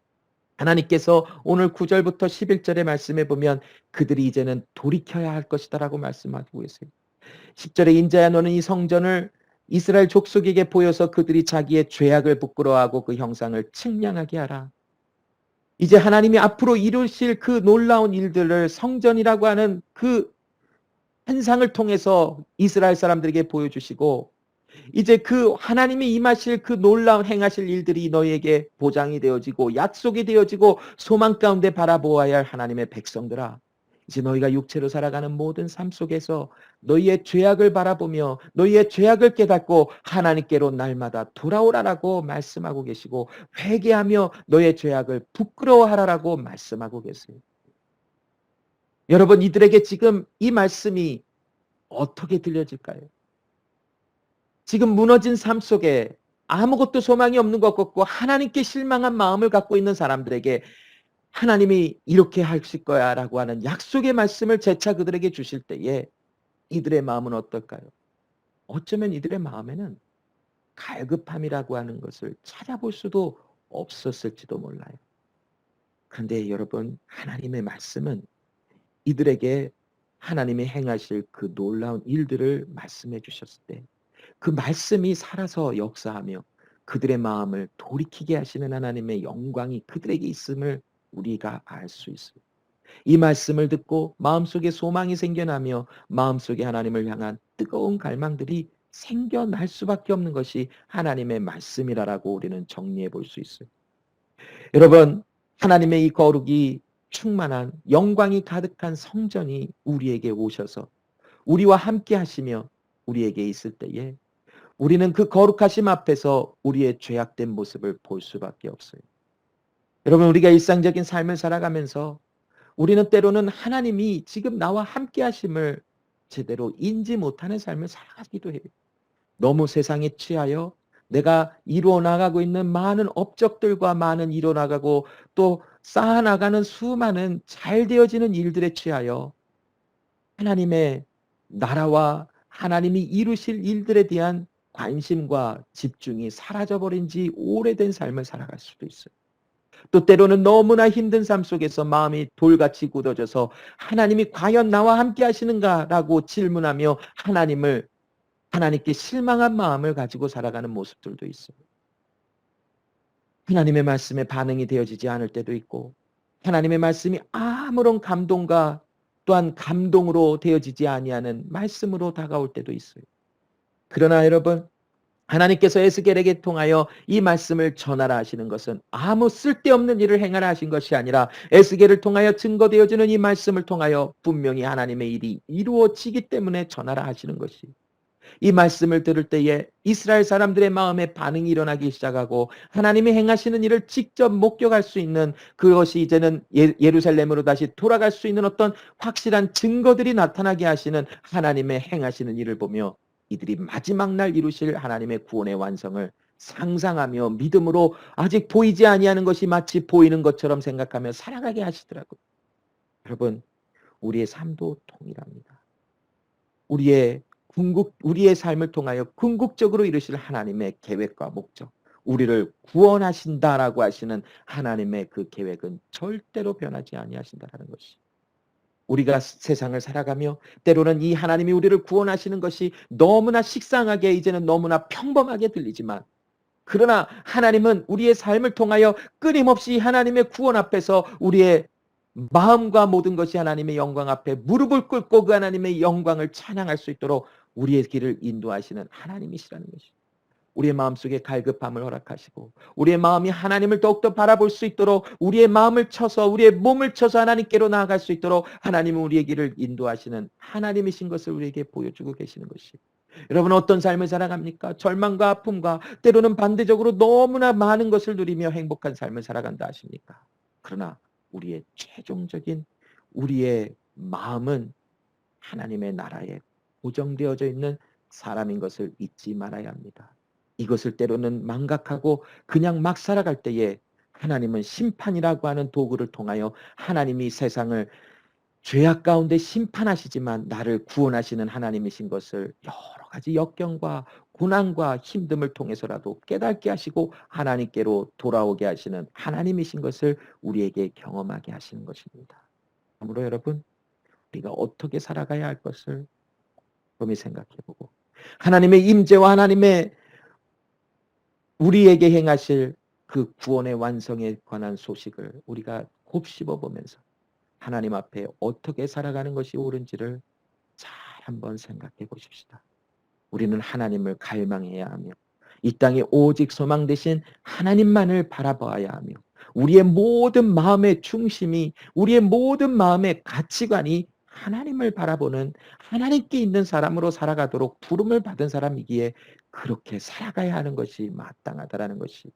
하나님께서 오늘 9절부터 11절의 말씀에 보면 그들이 이제는 돌이켜야 할 것이다라고 말씀하고 계세요. 10절에 인자야 너는 이 성전을 이스라엘 족속에게 보여서 그들이 자기의 죄악을 부끄러워하고 그 형상을 측량하게 하라. 이제 하나님이 앞으로 이루실 그 놀라운 일들을 성전이라고 하는 그 환상을 통해서 이스라엘 사람들에게 보여주시고 이제 그 하나님이 임하실 그 놀라운 행하실 일들이 너희에게 보장이 되어지고 약속이 되어지고 소망 가운데 바라보아야 할 하나님의 백성들아. 이제 너희가 육체로 살아가는 모든 삶 속에서 너희의 죄악을 바라보며 너희의 죄악을 깨닫고 하나님께로 날마다 돌아오라라고 말씀하고 계시고 회개하며 너희의 죄악을 부끄러워하라라고 말씀하고 계세요. 여러분 이들에게 지금 이 말씀이 어떻게 들려질까요? 지금 무너진 삶 속에 아무것도 소망이 없는 것 같고 하나님께 실망한 마음을 갖고 있는 사람들에게 하나님이 이렇게 하실 거야 라고 하는 약속의 말씀을 재차 그들에게 주실 때에 이들의 마음은 어떨까요? 어쩌면 이들의 마음에는 갈급함이라고 하는 것을 찾아볼 수도 없었을지도 몰라요. 그런데 여러분 하나님의 말씀은 이들에게 하나님이 행하실 그 놀라운 일들을 말씀해 주셨을 때 그 말씀이 살아서 역사하며 그들의 마음을 돌이키게 하시는 하나님의 영광이 그들에게 있음을 우리가 알 수 있어요. 이 말씀을 듣고 마음속에 소망이 생겨나며 마음속에 하나님을 향한 뜨거운 갈망들이 생겨날 수밖에 없는 것이 하나님의 말씀이라고 우리는 정리해 볼 수 있어요. 여러분 하나님의 이 거룩이 충만한 영광이 가득한 성전이 우리에게 오셔서 우리와 함께 하시며 우리에게 있을 때에 우리는 그 거룩하심 앞에서 우리의 죄악된 모습을 볼 수밖에 없어요. 여러분 우리가 일상적인 삶을 살아가면서 우리는 때로는 하나님이 지금 나와 함께 하심을 제대로 인지 못하는 삶을 살아가기도 해요. 너무 세상에 취하여 내가 이루어 나가고 있는 많은 업적들과 많은 이루어 나가고 또 쌓아나가는 수많은 잘 되어지는 일들에 취하여 하나님의 나라와 하나님이 이루실 일들에 대한 관심과 집중이 사라져버린 지 오래된 삶을 살아갈 수도 있어요. 또 때로는 너무나 힘든 삶 속에서 마음이 돌같이 굳어져서 하나님이 과연 나와 함께 하시는가라고 질문하며 하나님께 실망한 마음을 가지고 살아가는 모습들도 있어요. 하나님의 말씀에 반응이 되어지지 않을 때도 있고 하나님의 말씀이 아무런 감동과 또한 감동으로 되어지지 아니하는 말씀으로 다가올 때도 있어요. 그러나 여러분, 하나님께서 에스겔에게 통하여 이 말씀을 전하라 하시는 것은 아무 쓸데없는 일을 행하라 하신 것이 아니라 에스겔을 통하여 증거되어지는 이 말씀을 통하여 분명히 하나님의 일이 이루어지기 때문에 전하라 하시는 것이, 이 말씀을 들을 때에 이스라엘 사람들의 마음에 반응이 일어나기 시작하고 하나님이 행하시는 일을 직접 목격할 수 있는, 그것이 이제는 예루살렘으로 다시 돌아갈 수 있는 어떤 확실한 증거들이 나타나게 하시는 하나님의 행하시는 일을 보며 이들이 마지막 날 이루실 하나님의 구원의 완성을 상상하며 믿음으로 아직 보이지 아니하는 것이 마치 보이는 것처럼 생각하며 살아가게 하시더라고요. 여러분, 우리의 삶도 동일합니다. 우리의 삶을 통하여 궁극적으로 이루실 하나님의 계획과 목적, 우리를 구원하신다라고 하시는 하나님의 그 계획은 절대로 변하지 아니하신다라는 것이, 우리가 세상을 살아가며 때로는 이 하나님이 우리를 구원하시는 것이 너무나 식상하게, 이제는 너무나 평범하게 들리지만, 그러나 하나님은 우리의 삶을 통하여 끊임없이 하나님의 구원 앞에서 우리의 마음과 모든 것이 하나님의 영광 앞에 무릎을 꿇고 그 하나님의 영광을 찬양할 수 있도록 우리의 길을 인도하시는 하나님이시라는 것입니다. 우리의 마음속에 갈급함을 허락하시고 우리의 마음이 하나님을 더욱더 바라볼 수 있도록 우리의 마음을 쳐서, 우리의 몸을 쳐서 하나님께로 나아갈 수 있도록 하나님은 우리의 길을 인도하시는 하나님이신 것을 우리에게 보여주고 계시는 것이, 여러분 어떤 삶을 살아갑니까? 절망과 아픔과 때로는 반대적으로 너무나 많은 것을 누리며 행복한 삶을 살아간다 하십니까? 그러나 우리의 최종적인 우리의 마음은 하나님의 나라에 고정되어져 있는 사람인 것을 잊지 말아야 합니다. 이것을 때로는 망각하고 그냥 막 살아갈 때에 하나님은 심판이라고 하는 도구를 통하여 하나님이 세상을 죄악 가운데 심판하시지만 나를 구원하시는 하나님이신 것을 여러 가지 역경과 고난과 힘듦을 통해서라도 깨닫게 하시고 하나님께로 돌아오게 하시는 하나님이신 것을 우리에게 경험하게 하시는 것입니다. 그러므로 여러분, 우리가 어떻게 살아가야 할 것을 곰히 생각해보고 하나님의 임재와 하나님의 우리에게 행하실 그 구원의 완성에 관한 소식을 우리가 곱씹어 보면서 하나님 앞에 어떻게 살아가는 것이 옳은지를 잘 한번 생각해 보십시다. 우리는 하나님을 갈망해야 하며 이 땅에 오직 소망 되신 하나님만을 바라봐야 하며 우리의 모든 마음의 중심이, 우리의 모든 마음의 가치관이 하나님을 바라보는 하나님께 있는 사람으로 살아가도록 부름을 받은 사람이기에 그렇게 살아가야 하는 것이 마땅하다라는 것이,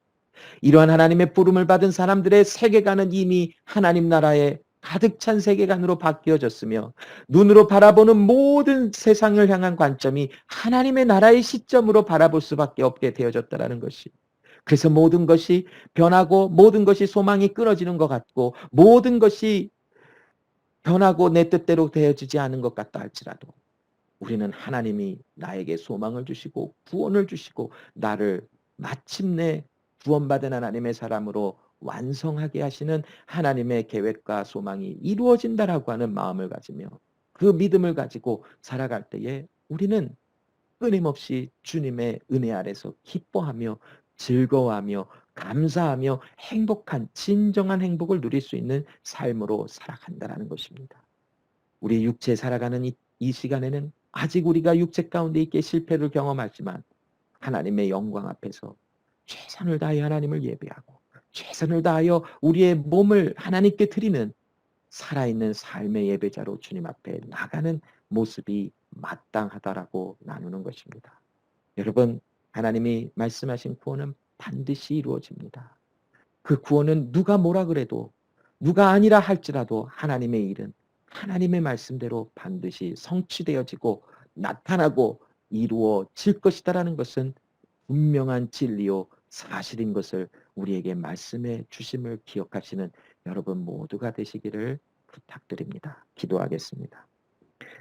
이러한 하나님의 부름을 받은 사람들의 세계관은 이미 하나님 나라에 가득 찬 세계관으로 바뀌어졌으며 눈으로 바라보는 모든 세상을 향한 관점이 하나님의 나라의 시점으로 바라볼 수밖에 없게 되어졌다라는 것이, 그래서 모든 것이 변하고 모든 것이 소망이 끊어지는 것 같고 모든 것이 변하고 내 뜻대로 되어지지 않은 것 같다 할지라도 우리는 하나님이 나에게 소망을 주시고 구원을 주시고 나를 마침내 구원받은 하나님의 사람으로 완성하게 하시는 하나님의 계획과 소망이 이루어진다라고 하는 마음을 가지며 그 믿음을 가지고 살아갈 때에 우리는 끊임없이 주님의 은혜 아래서 기뻐하며 즐거워하며 감사하며 행복한 진정한 행복을 누릴 수 있는 삶으로 살아간다라는 것입니다. 우리 육체 살아가는 이 시간에는 아직 우리가 육체 가운데 있게 실패를 경험하지만 하나님의 영광 앞에서 최선을 다해 하나님을 예배하고 최선을 다하여 우리의 몸을 하나님께 드리는 살아있는 삶의 예배자로 주님 앞에 나가는 모습이 마땅하다라고 나누는 것입니다. 여러분, 하나님이 말씀하신 구원은 반드시 이루어집니다. 그 구원은 누가 뭐라 그래도, 누가 아니라 할지라도 하나님의 일은 하나님의 말씀대로 반드시 성취되어지고 나타나고 이루어질 것이다라는 것은 분명한 진리요 사실인 것을 우리에게 말씀해 주심을 기억하시는 여러분 모두가 되시기를 부탁드립니다. 기도하겠습니다.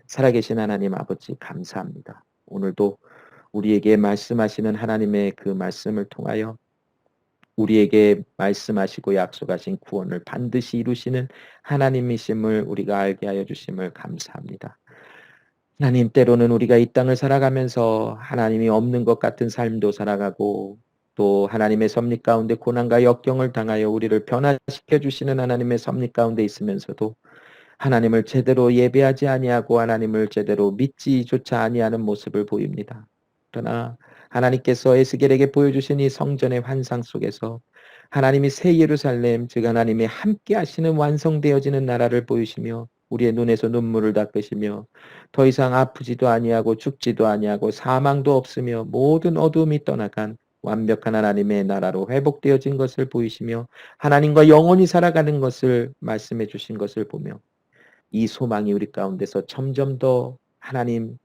살아계신 하나님 아버지 감사합니다. 오늘도 우리에게 말씀하시는 하나님의 그 말씀을 통하여 우리에게 말씀하시고 약속하신 구원을 반드시 이루시는 하나님이심을 우리가 알게 하여 주심을 감사합니다. 하나님, 때로는 우리가 이 땅을 살아가면서 하나님이 없는 것 같은 삶도 살아가고 또 하나님의 섭리 가운데 고난과 역경을 당하여 우리를 변화시켜 주시는 하나님의 섭리 가운데 있으면서도 하나님을 제대로 예배하지 아니하고 하나님을 제대로 믿지조차 아니하는 모습을 보입니다. 그러나 하나님께서 에스겔에게 보여주신 이 성전의 환상 속에서 하나님이 새 예루살렘, 즉 하나님이 함께 하시는 완성되어지는 나라를 보이시며 우리의 눈에서 눈물을 닦으시며 더 이상 아프지도 아니하고 죽지도 아니하고 사망도 없으며 모든 어두움이 떠나간 완벽한 하나님의 나라로 회복되어진 것을 보이시며 하나님과 영원히 살아가는 것을 말씀해 주신 것을 보며 이 소망이 우리 가운데서 점점 더 하나님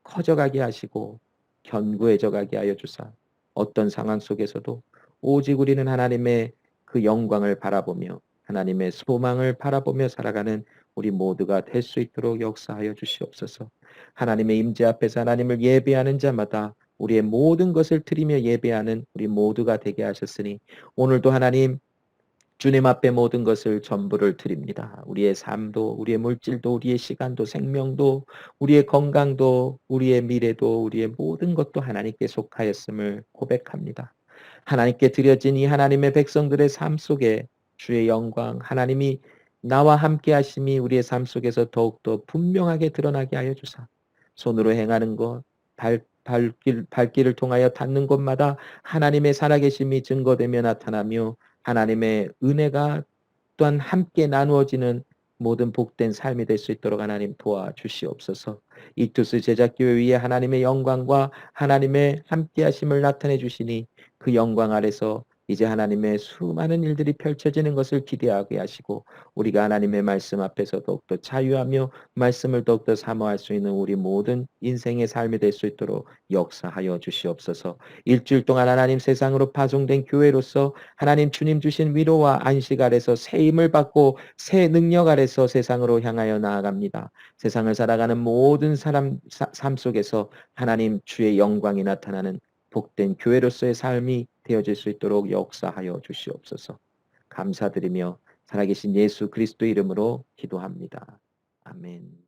커져가게 하시고 견고해져 가게 하여 주사 어떤 상황 속에서도 오직 우리는 하나님의 그 영광을 바라보며 하나님의 소망을 바라보며 살아가는 우리 모두가 될 수 있도록 역사하여 주시옵소서. 하나님의 임재 앞에서 하나님을 예배하는 자마다 우리의 모든 것을 드리며 예배하는 우리 모두가 되게 하셨으니 오늘도 하나님 주님 앞에 모든 것을 전부를 드립니다. 우리의 삶도, 우리의 물질도, 우리의 시간도, 생명도, 우리의 건강도, 우리의 미래도, 우리의 모든 것도 하나님께 속하였음을 고백합니다. 하나님께 드려진 이 하나님의 백성들의 삶 속에 주의 영광, 하나님이 나와 함께 하심이 우리의 삶 속에서 더욱더 분명하게 드러나게 하여 주사 손으로 행하는 것, 발길을 통하여 닿는 곳마다 하나님의 살아계심이 증거되며 나타나며 하나님의 은혜가 또한 함께 나누어지는 모든 복된 삶이 될 수 있도록 하나님 도와주시옵소서. 이투스 제작교회 위에 하나님의 영광과 하나님의 함께하심을 나타내 주시니 그 영광 아래서 이제 하나님의 수많은 일들이 펼쳐지는 것을 기대하게 하시고 우리가 하나님의 말씀 앞에서 더욱더 자유하며 말씀을 더욱더 사모할 수 있는 우리 모든 인생의 삶이 될 수 있도록 역사하여 주시옵소서. 일주일 동안 하나님 세상으로 파송된 교회로서 하나님 주님 주신 위로와 안식 아래서 새 힘을 받고 새 능력 아래서 세상으로 향하여 나아갑니다. 세상을 살아가는 모든 사람 삶 속에서 하나님 주의 영광이 나타나는 복된 교회로서의 삶이 되어질 수 있도록 역사하여 주시옵소서. 감사드리며 살아계신 예수 그리스도 이름으로 기도합니다. 아멘.